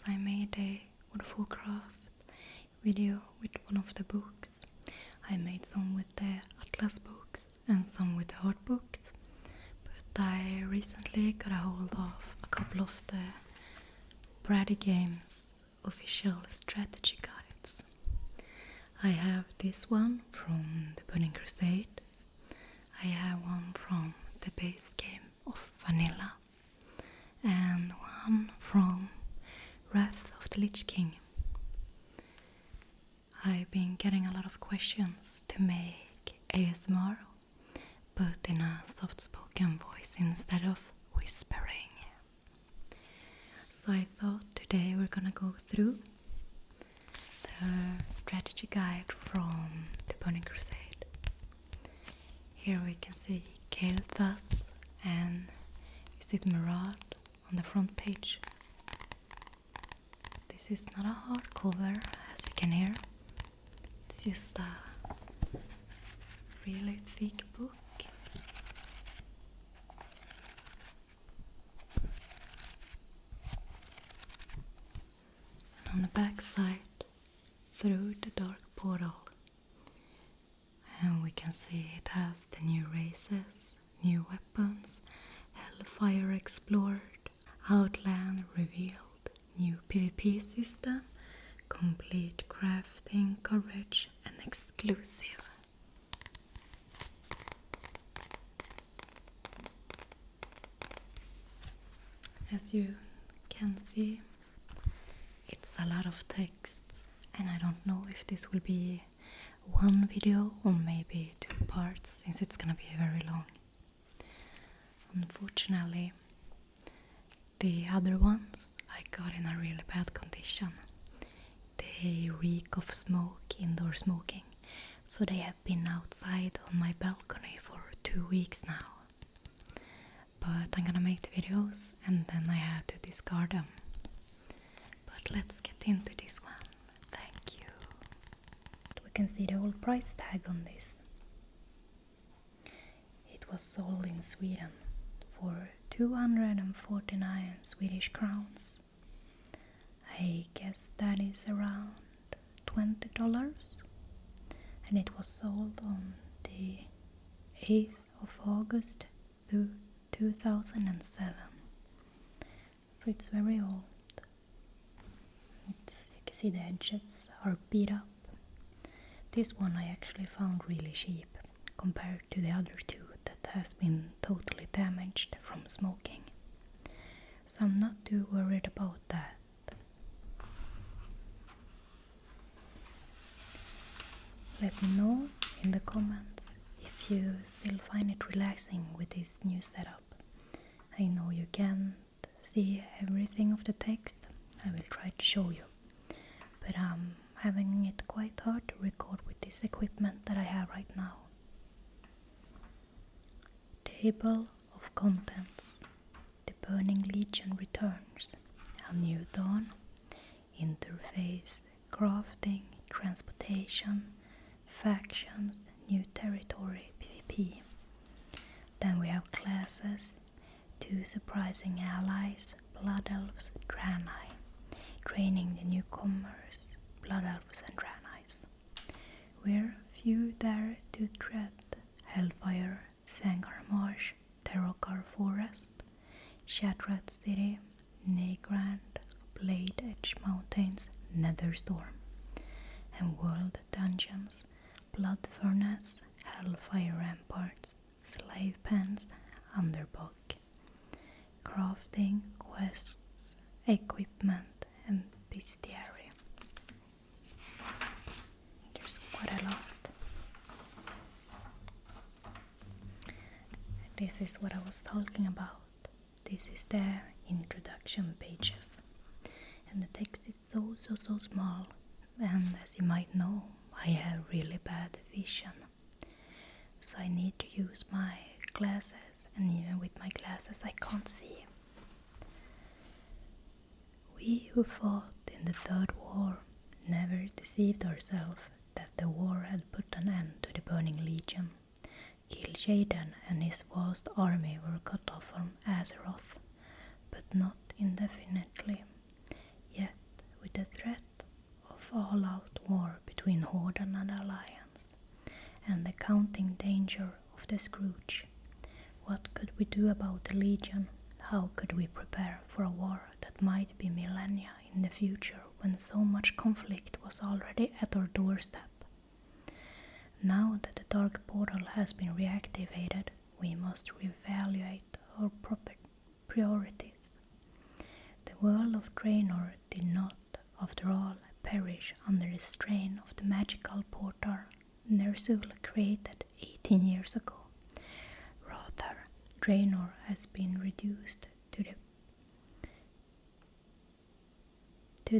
since I made a World of Warcraft video with one of the books. I made some with the Atlas books and some with the art books, but I recently got a hold of a couple of the Bradygames official strategy guides. I have this one from the Burning Crusade. I have one from the base game of Vanilla and one from Wrath of the Lich King. I've been getting a lot of questions to make ASMR, but in a soft-spoken voice instead of whispering. So I thought today we're gonna go through the strategy guide from the Burning Crusade. Here we can see Kael'thas and is it Murad on the front page. This is not a hardcover, as you can hear. It's just a really thick book. And on the back side, through the dark portal, and we can see it has the new races, new weapons, Hellfire explored, Outland revealed, new PvP system, complete crafting coverage, and exclusive. As you can see, it's a lot of texts, and I don't know if this will be one video or maybe 2 parts, since it's gonna be very long. Unfortunately, the other ones I got in a really bad condition. They reek of smoke, indoor smoking, so they have been outside on my balcony for 2 weeks now. But I'm gonna make the videos and then I had to discard them. But let's get into this one. Thank you. We can see the old price tag on this. It was sold in Sweden for 249 Swedish crowns. I guess that is around $20, and it was sold on the 8th of August 2007. So it's very old. You can see the edges are beat up. This one I actually found really cheap compared to the other two that has been totally damaged from smoking. So I'm not too worried about that. Let me know in the comments if you still find it relaxing with this new setup. I know you can't see everything of the text. I will try to show you. But I'm having it quite hard to record with this equipment that I have right now. Table of contents. The Burning Legion returns. A new dawn. Interface, crafting, transportation, factions, new territory, PvP. Then we have classes, 2 surprising allies, Blood Elves, Draenei, training the newcomers, Blood Elves and Draenei. We're few there to tread, Hellfire, Sangar Marsh, Terrokar Forest, Shattered City, Nagrand, Blade Edge Mountains, Netherstorm, and World Dungeons, Blood Furnace, Hellfire Ramparts, Slave Pens, Underbog, crafting, quests, equipment, and bestiary. There's quite a lot. This is what I was talking about. This is the introduction pages. And the text is so small. And as you might know, I have really bad vision. So I need to use my glasses, and even with my glasses I can't see. We who fought in the Third War never deceived ourselves that the war had put an end to the Burning Legion. Kil'jaeden and his vast army were cut off from Azeroth, but not indefinitely. Yet we do about the Legion? How could we prepare for a war that might be millennia in the future when so much conflict was already at our doorstep? Now that the Dark Portal has been reactivated, we must reevaluate our priorities. The world of Draenor did not, after all, perish under the strain of the magical portal Ner'zhul created 18 years ago. Rather, Draenor has been reduced to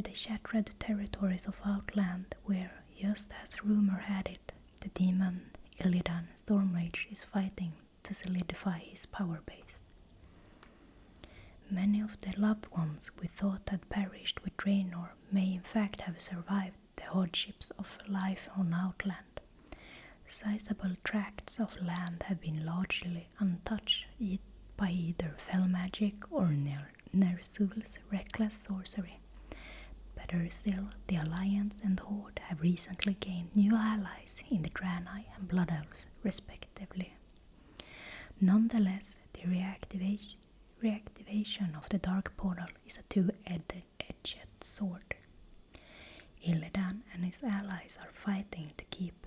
the shattered territories of Outland, where, just as rumor had it, the demon Illidan Stormrage is fighting to solidify his power base. Many of the loved ones we thought had perished with Draenor may in fact have survived the hardships of life on Outland. Sizable tracts of land have been largely untouched by either fell magic or Ner'zhul's reckless sorcery. Better still, the Alliance and Horde have recently gained new allies in the Draenei and Blood Elves, respectively. Nonetheless, the reactivation of the Dark Portal is a two-edged sword. Illidan and his allies are fighting to keep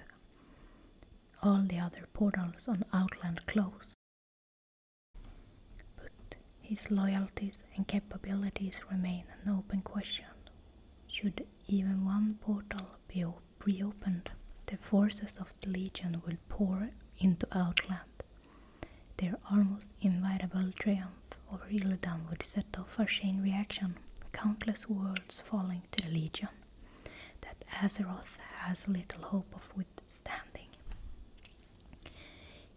all the other portals on Outland closed. But his loyalties and capabilities remain an open question. Should even one portal be reopened, the forces of the Legion will pour into Outland. Their almost inevitable triumph over Illidan would set off a chain reaction, countless worlds falling to the Legion, that Azeroth has little hope of withstanding.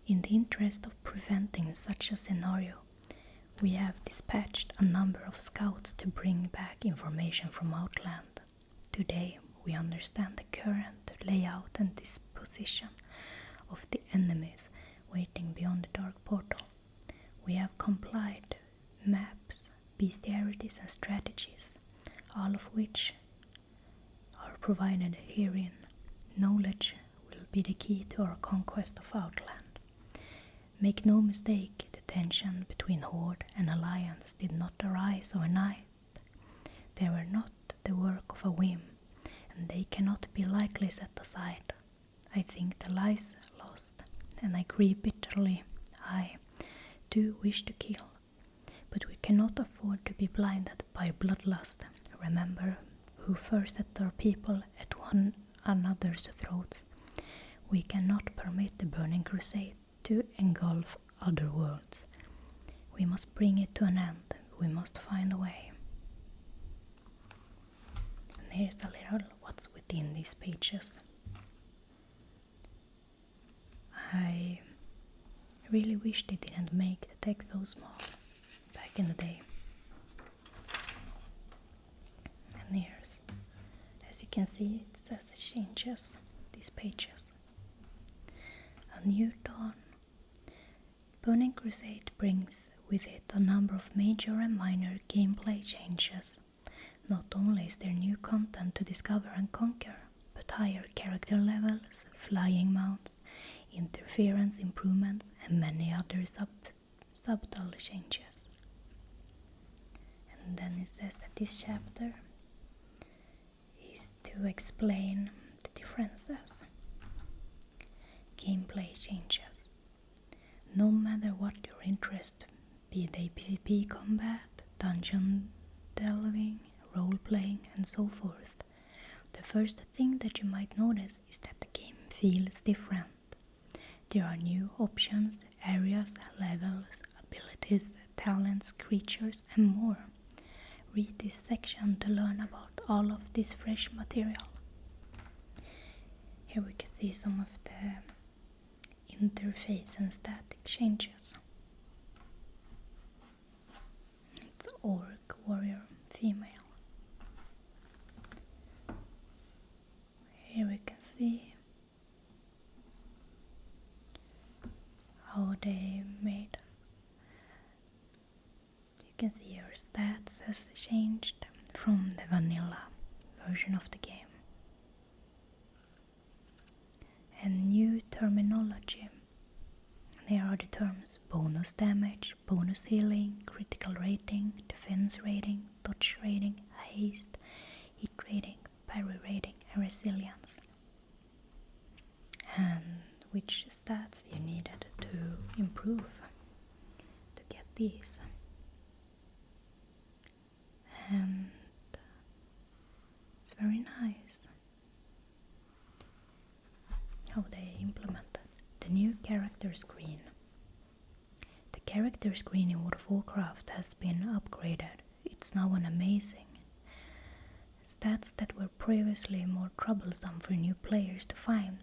In the interest of preventing such a scenario, we have dispatched a number of scouts to bring back information from Outland. Today, we understand the current layout and disposition of the enemies waiting beyond the Dark Portal. We have compiled maps, bestiarities and strategies, all of which are provided herein. Knowledge will be the key to our conquest of Outland. Make no mistake, the tension between Horde and Alliance did not arise overnight. They were not the work of a whim, and they cannot be lightly set aside. I think the lives lost, and I grieve bitterly. I do wish to kill, but we cannot afford to be blinded by bloodlust. Remember who first set our people at one another's throats. We cannot permit the Burning Crusade to engulf other worlds. We must bring it to an end. We must find a way. And here's a little what's within these pages. I really wish they didn't make the text so small back in the day. And here's, as you can see, it says it changes these pages. A new dawn. Burning Crusade brings with it a number of major and minor gameplay changes. Not only is there new content to discover and conquer, but higher character levels, flying mounts, interference improvements, and many other subtle changes. And then it says that this chapter is to explain the differences. Gameplay changes. No matter what your interest, be they PvP combat, dungeon delving, role-playing and so forth, the first thing that you might notice is that the game feels different. There are new options, areas, levels, abilities, talents, creatures and more. Read this section to learn about all of this fresh material. Here we can see some of the interface and static changes. It's Orc, Warrior, Female. Here we can see how they made. You can see your stats has changed from the vanilla version of the game. And new terminology. here are the terms: bonus damage, bonus healing, critical rating, defense rating, dodge rating, haste, hit rating, parry rating, and resilience. And which stats you needed to improve to get these. And it's very nice how they implemented the new character screen. The character screen in World of Warcraft has been upgraded. It's now an amazing. Stats that were previously more troublesome for new players to find,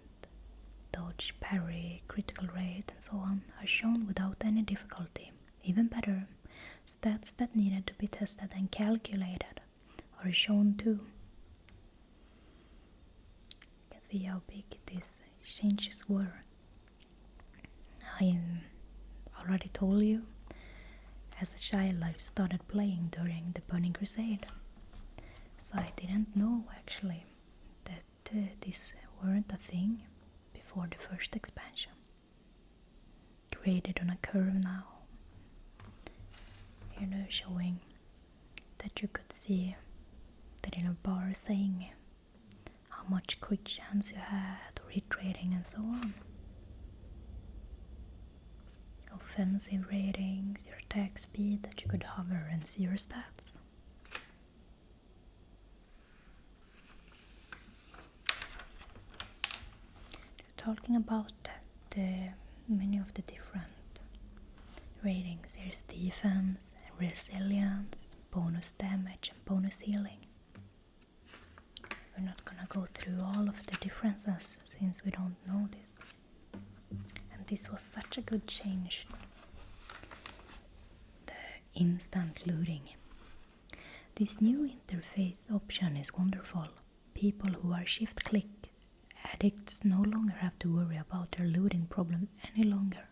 dodge, parry, critical rate and so on, are shown without any difficulty. Even better, stats that needed to be tested and calculated are shown too. You can see how big these changes were. I already told you, as a child I started playing during the Burning Crusade, so I didn't know actually that this weren't a thing before the first expansion. Graded on a curve now. Here they're showing that you could see that in a bar saying how much crit chance you had, or hit rating and so on. Offensive ratings, your attack speed, that you could hover and see your stats. Talking about the many of the different ratings, there's defense, resilience, bonus damage and bonus healing. We're not gonna go through all of the differences since we don't know this. And this was such a good change. The instant looting. This new interface option is wonderful. People who are shift-click addicts no longer have to worry about their looting problem any longer.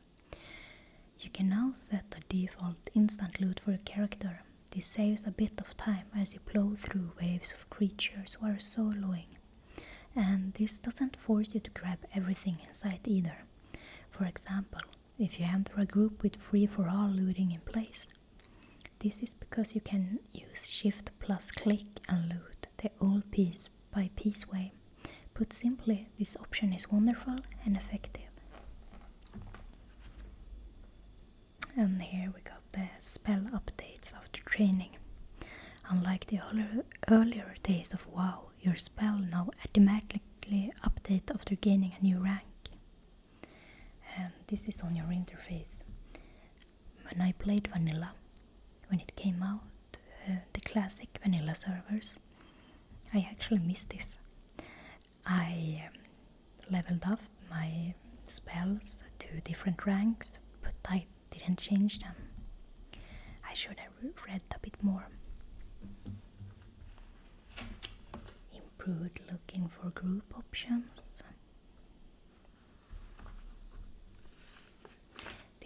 You can now set a default instant loot for a character. This saves a bit of time as you plow through waves of creatures who are soloing. And this doesn't force you to grab everything in sight either. For example, if you enter a group with free-for-all looting in place, this is because you can use shift plus click and loot the old piece by piece way. Put simply, this option is wonderful and effective. And here we got the spell updates after training. Unlike the earlier days of WoW, your spell now automatically updates after gaining a new rank. And this is on your interface. When I played vanilla, when it came out, the classic vanilla servers, I actually missed this. I leveled up my spells to different ranks, but I didn't change them. I should have read a bit more. Improved looking for group options.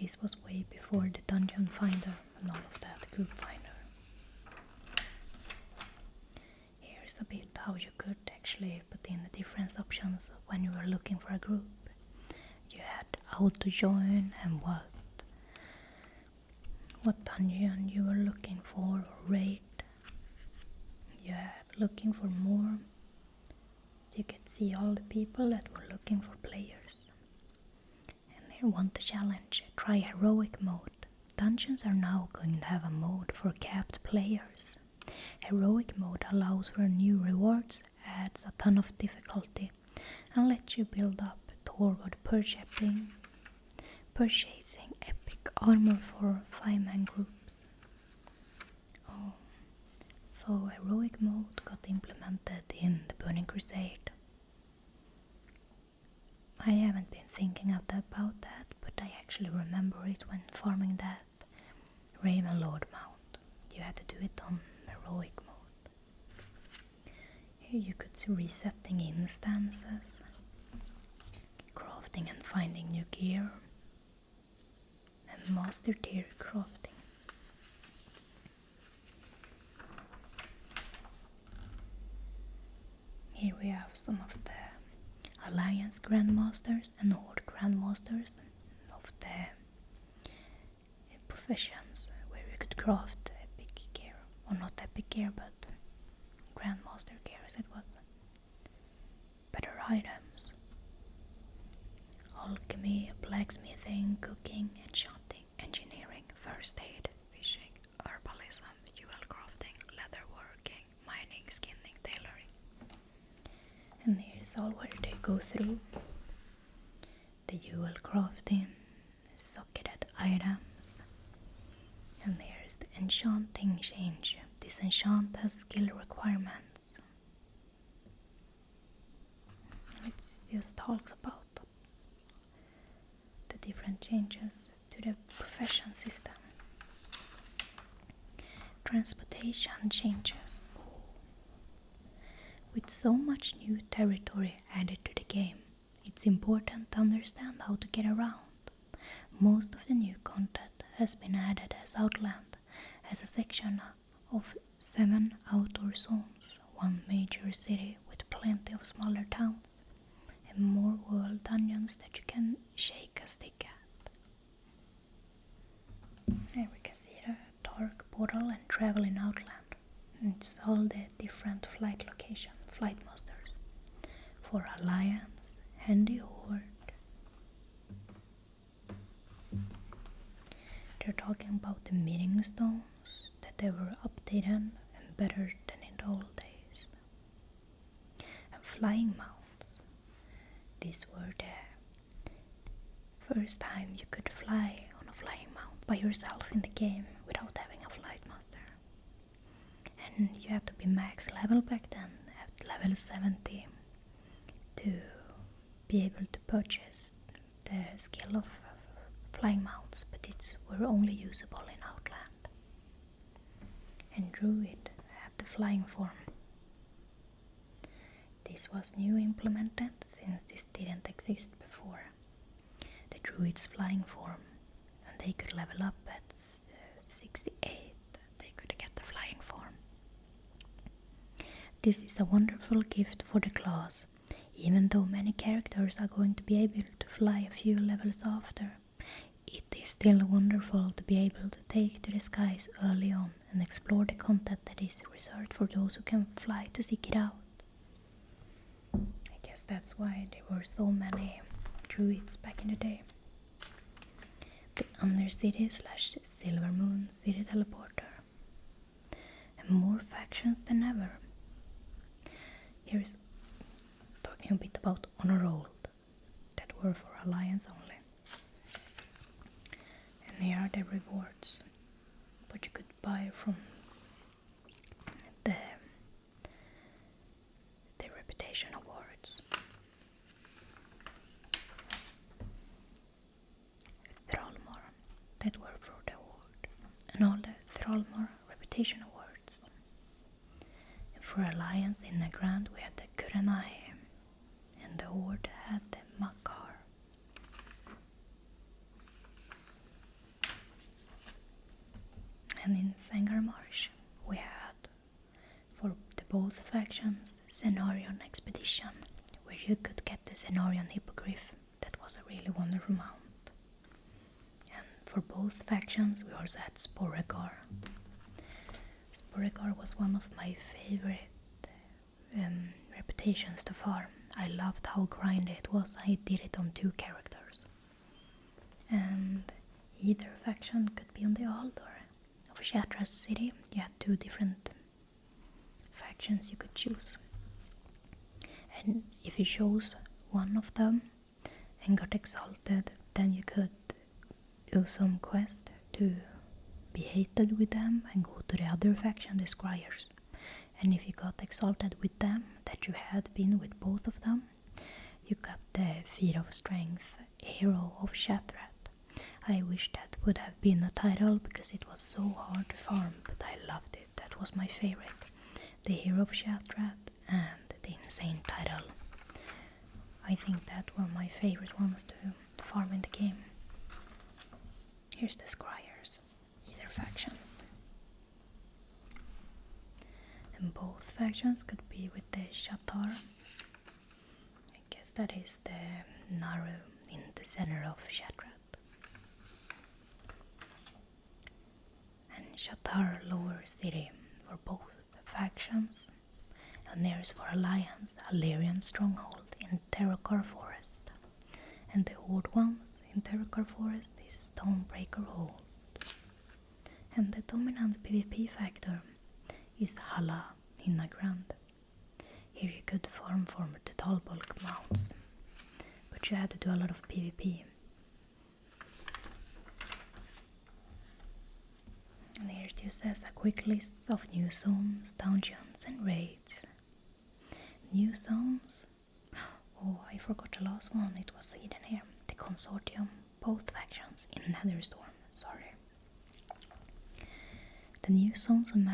This was way before the dungeon finder and all of that, group finder. Here's a bit how you could actually put in the different options when you were looking for a group. You had auto join and what dungeon you were looking for, or raid. You had looking for more. You could see all the people that were looking for players. And here want to challenge, try heroic mode. Dungeons are now going to have a mode for capped players. Heroic mode allows for new rewards, adds a ton of difficulty, and lets you build up toward purchasing epic armor for 5-man groups. Oh, so heroic mode got implemented in the Burning Crusade. I haven't been thinking about that, but I actually remember it when farming that Ravenlord mount. You had to do it on heroic mode. Here you could see resetting instances, crafting and finding new gear, and master tier crafting. Here we have some of the Alliance Grandmasters and Horde Grandmasters of the professions where you could craft epic gear, or not epic gear but grandmaster gear as it was. Better items. Alchemy, blacksmithing, cooking, enchanting, engineering, first aid, fishing, herbalism, jewel crafting, leatherworking, mining, skinning, tailoring. And here's all where they go through. The jewel crafting, socketed items. And here's the enchanting change. This enchant has skill requirements. And it just talks about the different changes to the profession system. Transportation changes. With so much new territory added to the game, it's important to understand how to get around. Most of the new content has been added as Outland, as a section of 7 outdoor zones, 1 major city with plenty of smaller towns, and more world dungeons that you can shake a stick at. Here we can see the dark portal and travel in Outland. It's all the different flight locations, flight masters, for Alliance and the Horde. They're talking about the meeting stones, that they were updated and better than in the old days. And flying mounts. These were the first time you could fly on a flying mount by yourself in the game without having a flight master. And you had to be max level back then, at level 70, to be able to purchase the skill of flying mounts, but it were only usable in Outland. And Druid had the flying form. This was new implemented since this didn't exist before. The Druid's flying form, and they could level up at 68, they could get the flying form. This is a wonderful gift for the class, even though many characters are going to be able to fly a few levels after. It is still wonderful to be able to take to the skies early on and explore the content that is reserved for those who can fly to seek it out. I guess that's why there were so many druids back in the day. The Undercity / Silver Moon City Teleporter. And more factions than ever. Here's talking a bit about Honor Roll that were for Alliance only. And here are the rewards, but you could buy from the reputation awards. Thrallmore, that were for the award, and all the Thrallmore reputation awards. And for Alliance in the Grand we had the Kurenai, and the Horde had the Makar. And in Sangar Marsh we had, for the both factions, Cenarion Expedition, where you could get the Cenarion Hippogriff. That was a really wonderful mount. And for both factions we also had Sporegar. Sporegar was one of my favorite reputations to farm. I loved how grindy it was. I did it on 2 characters. And either faction could be on the Aldor. Of Shatra's city, you had 2 different factions you could choose. And if you chose one of them and got exalted, then you could do some quest to be hated with them and go to the other faction, the Scryers. And if you got exalted with them, that you had been with both of them, you got the Feat of Strength Hero of Shatrat. I wish that would have been a title because it was so hard to farm, but I loved it. That was my favorite. The Hero of Shatrat and the Insane title. I think that were my favorite ones to farm in the game. Here's the Scryers, either factions. And both factions could be with the Shatar. I guess that is the Naru in the center of Shatrat. Shatar Lower City for both factions, and there's for Alliance Alerian Stronghold in Terrakar Forest, and the Horde ones in Terrakar Forest is Stonebreaker Hold. And the dominant PvP factor is Hala in Nagrand. Here you could farm for the tall bulk mounts, but you had to do a lot of PvP. And here it just says a quick list of new zones, dungeons and raids. New zones? Oh, I forgot the last one, it was hidden here. The Consortium, both factions in Netherstorm, sorry. The new zones on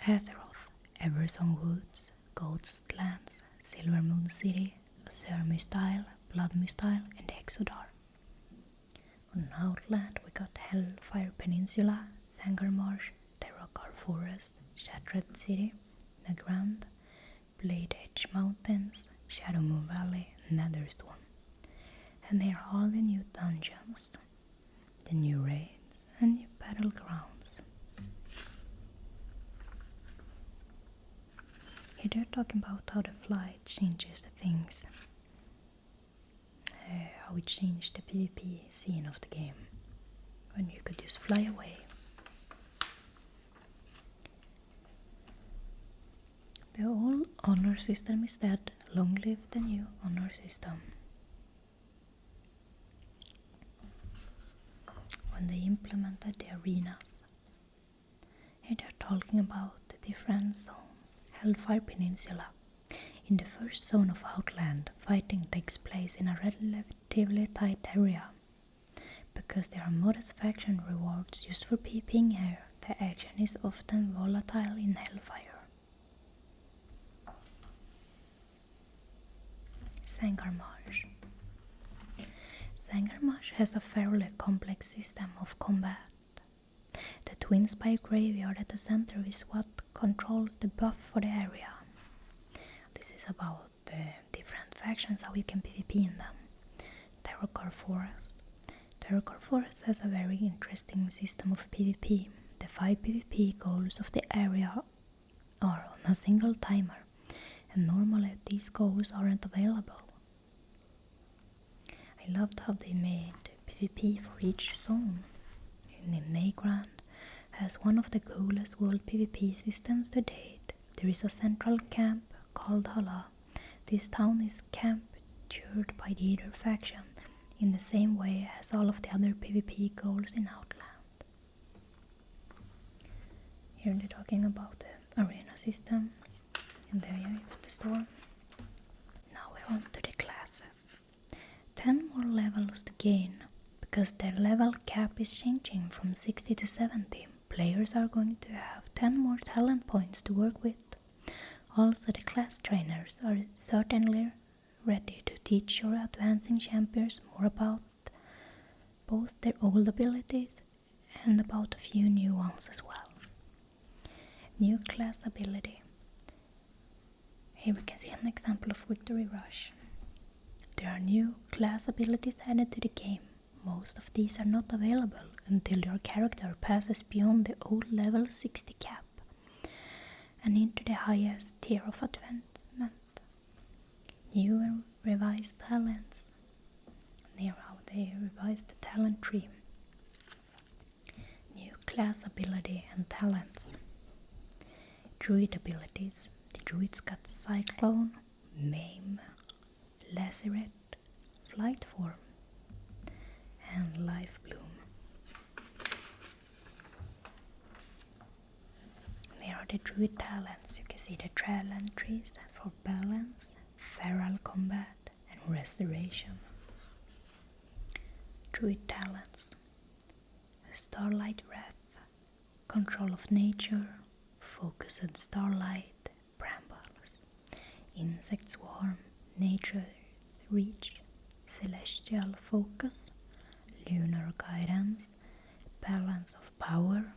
Azeroth, Eversong Woods, Ghostlands, Silvermoon City, Azure Mystile, Blood Mystile and Exodar. On Outland we got Hellfire Peninsula, Sangar Marsh, Terrakar Forest, Shattered City, Nagrand, Blade Edge Mountains, Shadowmoon Valley, Netherstorm. And they are all the new dungeons, the new raids and new battlegrounds. Here they're talking about how the flight changes the things, how it changed the PvP scene of the game, when you could just fly away. The old honor system is dead, long live the new honor system. When they implemented the arenas, here they're talking about the different zones. Hellfire Peninsula. In the first zone of Outland, fighting takes place in a relatively tight area. Because there are modest faction rewards used for PvPing here, the action is often volatile in Hellfire. Sangarmarsh. Sangarmarsh has a fairly complex system of combat. The Twin Spire graveyard at the center is what controls the buff for the area. This is about the different factions, how you can PvP in them. Terrakar Forest. Terrakar Forest has a very interesting system of PvP. The 5 PvP goals of the area are on a single timer, and normally these goals aren't available. I loved how they made PvP for each zone. In Nagrand has one of the coolest world PvP systems to date. There is a central camp called Hala. This town is captured by the Either faction in the same way as all of the other PvP goals in Outland. Here they're talking about the arena system, and there you have the store. Now we're on to the classes. 10 more levels to gain. Because their level cap is changing from 60 to 70, players are going to have 10 more talent points to work with. Also, the class trainers are certainly ready to teach your advancing champions more about both their old abilities and about a few new ones as well. New class ability. Here we can see an example of Victory Rush. There are new class abilities added to the game. Most of these are not available until your character passes beyond the old level 60 cap and into the highest tier of advancement. New and revised talents. Near how they revised the talent tree. New class ability and talents. Druid abilities. The druids got Cyclone, Maim, Lacerate, Flight Form, and Life Bloom. There are the druid talents. You can see the talent trees for balance, feral combat, and restoration. Druid talents. Starlight Wrath, control of nature, focused starlight, brambles, insect swarm, nature's reach, celestial focus, lunar guidance, balance of power,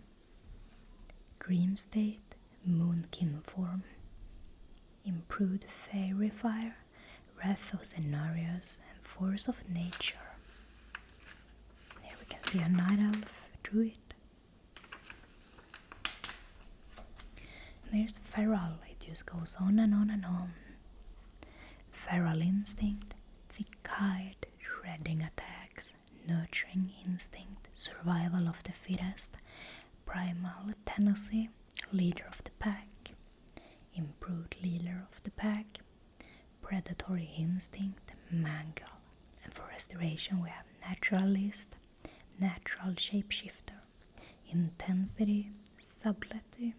dream state, moonkin form, improved fairy fire, wrath of scenarios, and force of nature. Here we can see a night elf druid. There's feral, it just goes on and on and on. Feral instinct, thick-eyed, shredding attacks, nurturing instinct, survival of the fittest, primal tendency, leader of the pack, improved leader of the pack, predatory instinct, mangle. And for restoration we have naturalist, natural shapeshifter, intensity, subtlety,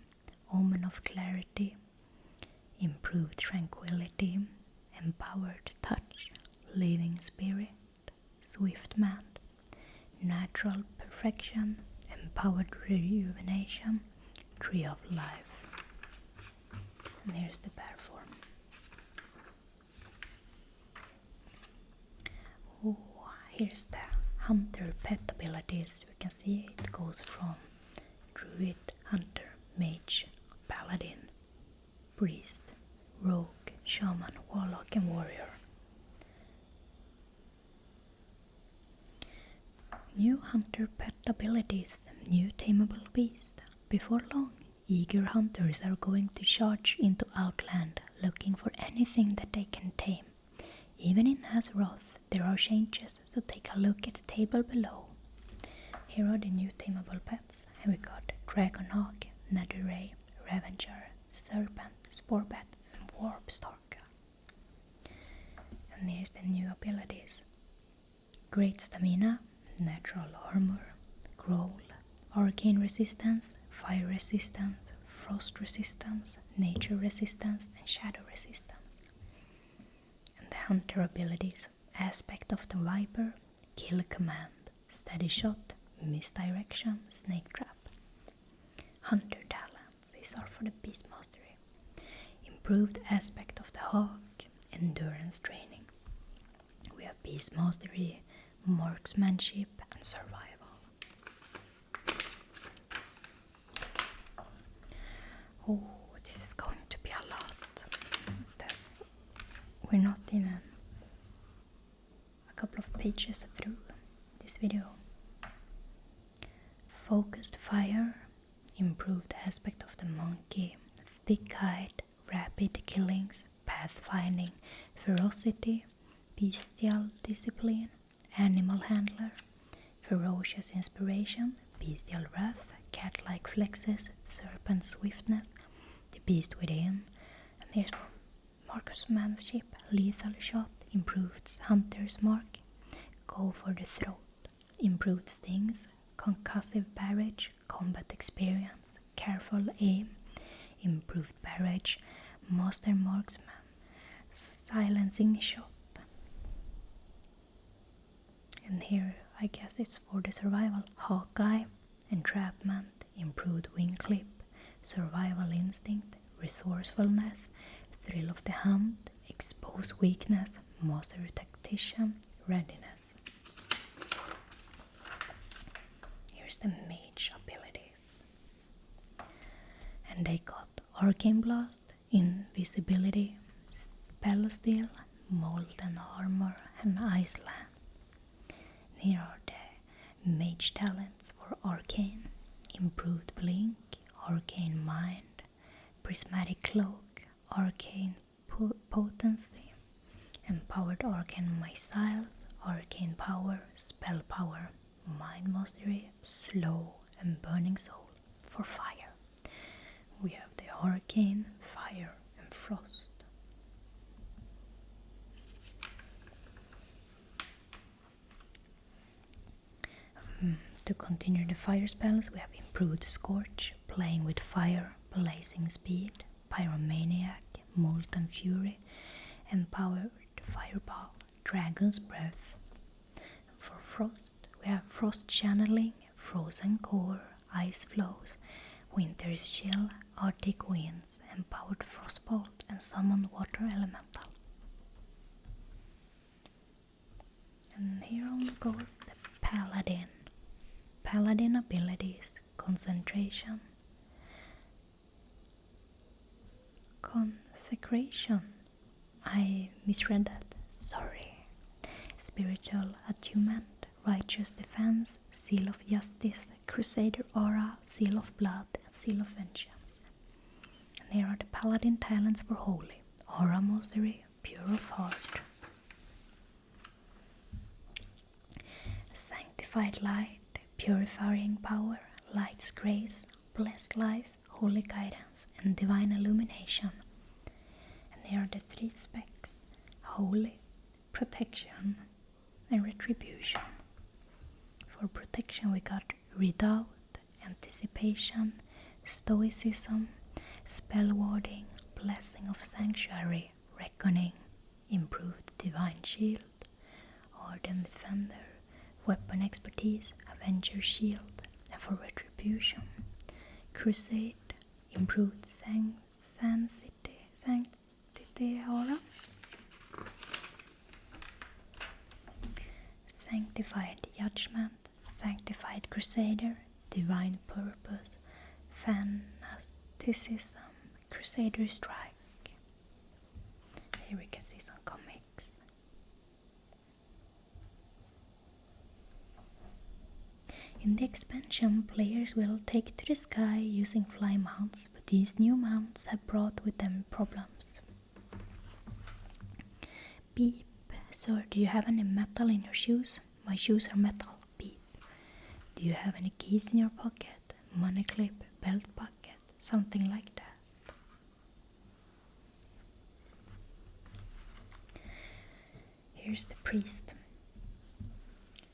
omen of clarity, improved tranquility, empowered touch, living spirit, swift man, natural perfection, empowered rejuvenation, tree of life. And here's the bear form. Oh, here's the hunter pet abilities. You can see it goes from druid, hunter, mage, paladin, priest, rogue, shaman, warlock and warrior. New hunter pet abilities, new tameable beast. Before long, eager hunters are going to charge into Outland looking for anything that they can tame. Even in Azeroth there are changes, so take a look at the table below. Here are the new tameable pets, and we got Dragonhawk, Netherray, Revenger, Serpent, Sporebat and Warpstalker. And here's the new abilities. Great Stamina, Natural Armor, Growl, Arcane Resistance, Fire Resistance, Frost Resistance, Nature Resistance and Shadow Resistance. And the Hunter abilities, Aspect of the Viper, Kill Command, Steady Shot, Misdirection, Snake Trap. Hunter talents, these are for the Beast Mastery. Improved Aspect of the Hawk, Endurance Training. We have Beast Mastery, Marksmanship and Survival. Oh, this is going to be a lot. We're not even a couple of pages through this video. Focused Fire, improved aspect of the monkey, thick-eyed, rapid killings, pathfinding, ferocity, bestial discipline, animal handler, ferocious inspiration, bestial wrath, cat-like flexes, serpent swiftness, the beast within, and here's marksmanship, lethal shot, improved hunter's mark, go for the throat, improved stings, concussive barrage, combat experience, careful aim, improved barrage, master marksman, silencing shot. And here I guess it's for the survival. Hawkeye, entrapment, improved wing clip, survival instinct, resourcefulness, thrill of the hunt, expose weakness, master tactician, readiness. Here's the mage abilities. And they got Arcane Blast, Invisibility, Spell Steal, Molten Armor and Ice Lance. Here are the mage talents for Arcane, Improved Blink, Arcane Mind, Prismatic Cloak, Arcane Potency, Empowered Arcane Missiles, Arcane Power, Spell Power, Mind Mastery, Slow and Burning Soul for Fire. We have the Arcane, Fire and Frost. To continue the fire spells, we have Improved Scorch, Playing with Fire, Blazing Speed, Pyromaniac, Molten Fury, Empowered Fireball, Dragon's Breath. For Frost, we have Frost Channeling, Frozen Core, Ice Flows, Winter's Chill, Arctic Winds, Empowered Frostbolt and Summon Water Elemental. And here on goes the Paladin. Paladin abilities, Concentration, Consecration, I misread that, sorry. Spiritual Attunement, Righteous Defense, Seal of Justice, Crusader Aura, Seal of Blood, and Seal of Vengeance. And here are the Paladin talents for Holy. Aura Mastery, Pure of Heart. Sanctified Light, Purifying Power, Light's Grace, Blessed Life, Holy Guidance, and Divine Illumination. And here are the 3 specs: Holy, Protection, and Retribution. For protection we got Redoubt, Anticipation, Stoicism, Spell Warding, Blessing of Sanctuary, Reckoning, Improved Divine Shield, Ardent Defender, Weapon Expertise, Avenger Shield. And for Retribution, Crusade, Improved Sanctity Aura, Sanctified Judgment, Sanctified Crusader, Divine Purpose, Fanaticism, Crusader Strike. Here we can see some comics. In the expansion, players will take to the sky using fly mounts, but these new mounts have brought with them problems. Beep. Sir, do you have any metal in your shoes? My shoes are metal. Beep. Do you have any keys in your pocket? Money clip, belt bucket, something like that. Here's the priest.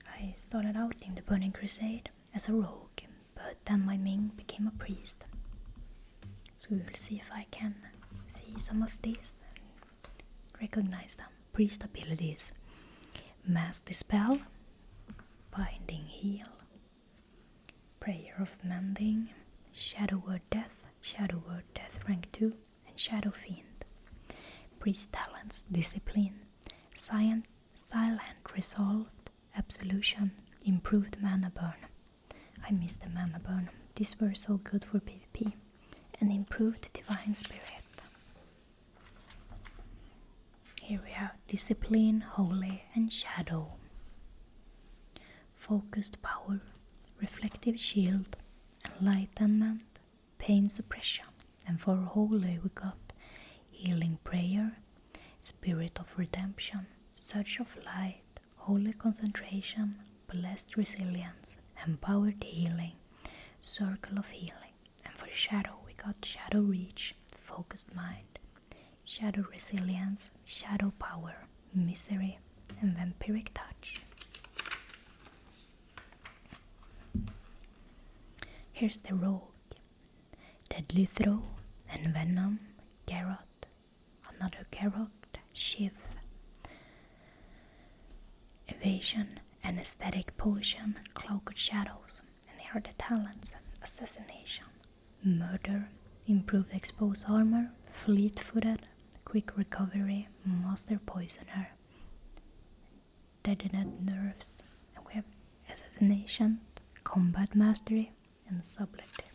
I started out in the Burning Crusade as a rogue, but then my Ming became a priest. So we will see if I can see some of these and recognize them. Priest abilities: Mass Dispel, Binding Heal, Prayer of Mending, Shadow Word Death rank 2, and Shadow Fiend. Priest talents: Discipline, Silent Resolve, Absolution, Improved Mana Burn. I miss the Mana Burn. These were so good for PvP. And Improved Divine Spirit. Here we have Discipline, Holy, and Shadow. Focused Power, Reflective Shield, Enlightenment, Pain Suppression. And for Holy we got Healing Prayer, Spirit of Redemption, Surge of Light, Holy Concentration, Blessed Resilience, Empowered Healing, Circle of Healing. And for Shadow we got Shadow Reach, Focused Mind, Shadow Resilience, Shadow Power, Misery, and Vampiric Touch. Here's the Rogue: Deadly Throw, and Venom, Garrot, another Garrot, Shiv, Evasion, Anesthetic Potion, Cloak of Shadows. And here are the talents: Assassination, Murder, Improved Exposed Armor, Fleet-Footed, Quick Recovery, Master Poisoner, Deadened Nerves. And we have Assassination, Combat Mastery, and Subtlety.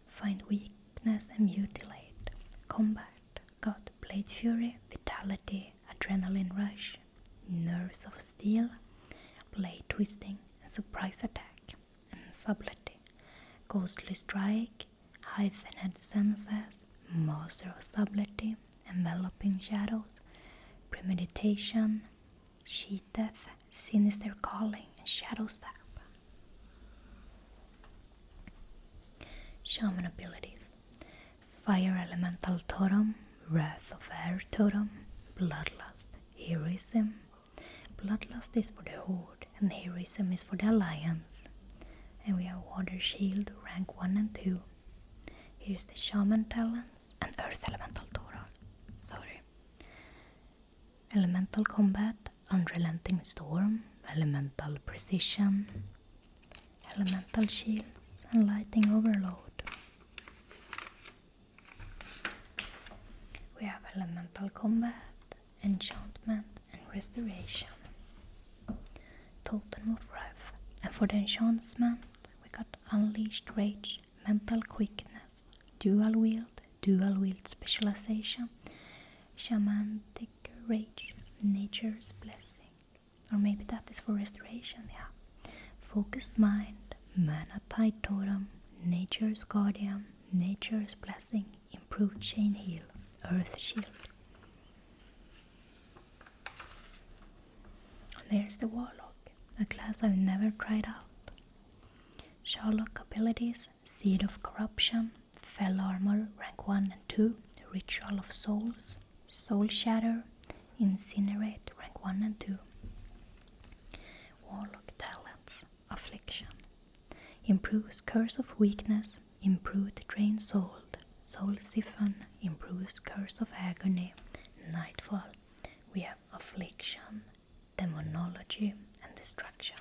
Find Weakness and Mutilate. Combat got Blade Fury, Vitality, Adrenaline Rush, Nerves of Steel, Blade Twisting, and Surprise Attack. And Subtlety: Ghostly Strike, Heightened Senses, Master of Subtlety, Enveloping Shadows, Premeditation, Sheet Death, Sinister Calling, and Shadow Stab. Shaman abilities: Fire Elemental Totem, Wrath of Air Totem, Bloodlust, Heroism. Bloodlust is for the Horde and Heroism is for the Alliance. And we have Water Shield, rank 1 and 2. Here's the Shaman talents and Earth Elemental Totem. Elemental Combat, Unrelenting Storm, Elemental Precision, Elemental Shields, and Lighting Overload. We have Elemental Combat, Enchantment, and Restoration. Totem of Wrath. And for the enchantment, we got Unleashed Rage, Mental Quickness, Dual Wield Specialization, Shamanic Rage, Nature's Blessing. Or maybe that is for Restoration, yeah. Focused Mind, Mana Tide Totem, Nature's Guardian, Nature's Blessing, improved Chain Heal, Earth Shield. And there's the Warlock, a class I've never tried out. Sherlock abilities, Seed of Corruption, Fell Armor, rank 1 and 2, Ritual of Souls, Soul Shatter, Incinerate, rank 1 and 2. Warlock talents, Affliction. Improves Curse of Weakness, improved Drain Soul, Soul Siphon, improves Curse of Agony, Nightfall. We have Affliction, Demonology, and Destruction.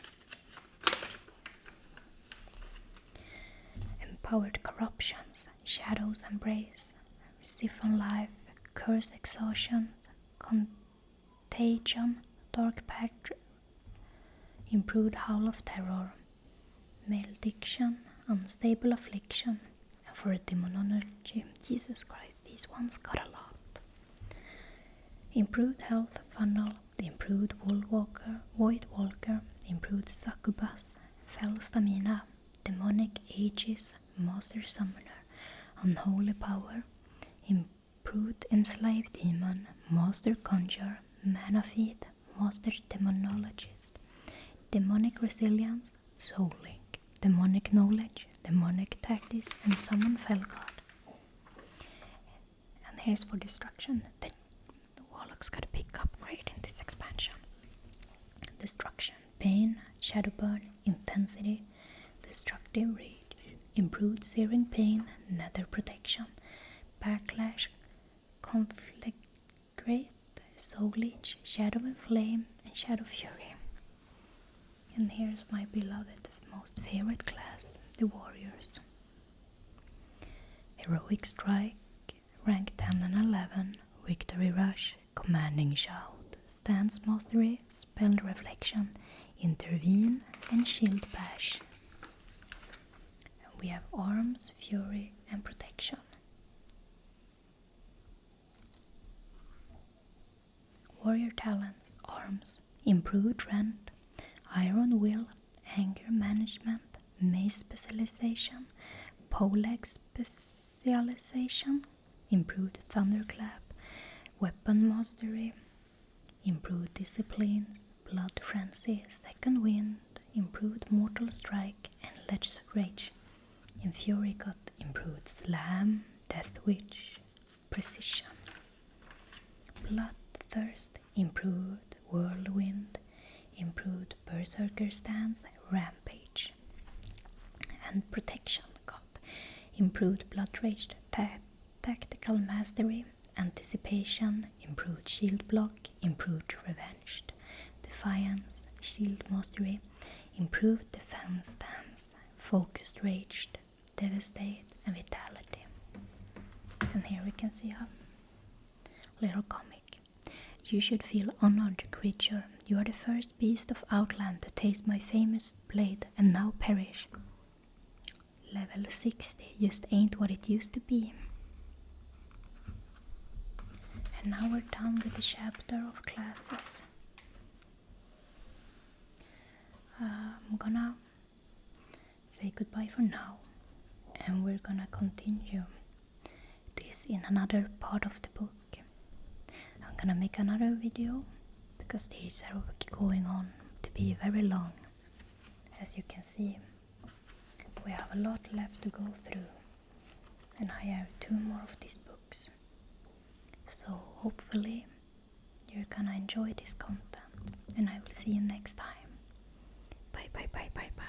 Empowered Corruptions, Shadow's Embrace, Siphon Life, Curse Exhaustions, Contagion, Dark Pact, improved Howl of Terror, Malediction, Unstable Affliction, and for a Demonology, Jesus Christ, these ones got a lot. Improved Health Funnel, improved Void Walker, improved Succubus, Fell Stamina, Demonic Aegis, Master Summoner, Unholy Power, improved Enslaved Demon, Master Conjure, Mana Feed, Master Demonologist, Demonic Resilience, Soul Link, Demonic Knowledge, Demonic Tactics, and Summon Felguard. And here's for Destruction. The Warlock's got a big upgrade in this expansion. Destruction, Pain, Shadow Burn, Intensity, Destructive Rage, improved Searing Pain, Nether Protection, Backlash, Conflagrate, Soul Leech, Shadow and Flame, and Shadow Fury. And here's my beloved, most favorite class, the Warriors. Heroic Strike, rank 10 and 11, Victory Rush, Commanding Shout, Stance Mastery, Spell Reflection, Intervene, and Shield Bash. And we have Arms, Fury, and Protection. Warrior Talents, Arms, Improved Rend, Iron Will, Anger Management, Mace Specialization, Poleaxe Specialization, Improved Thunderclap, Weapon Mastery, Improved Disciplines, Blood Frenzy, Second Wind, Improved Mortal Strike, and Let's Rage. In Fury got improved Slam, Death Witch, Precision. Bloodthirst, improved Whirlwind, improved Berserker Stance, Rampage. And Protection got improved Blood Rage, Tactical Mastery, Anticipation, improved Shield Block, improved Revenge, Defiance, Shield Mastery, improved Defense Stance, Focused Rage, Devastate, and Vitality. And here we can see a little comic. You should feel honored, creature. You are the first beast of Outland to taste my famous blade and now perish. Level 60 just ain't what it used to be. And now we're done with the chapter of classes. I'm gonna say goodbye for now, and we're gonna continue this in another part of the book. I'm gonna make another video because these are going on to be very long. As you can see, we have a lot left to go through, and I have 2 more of these books. So hopefully you're gonna enjoy this content, and I will see you next time. Bye bye bye bye bye.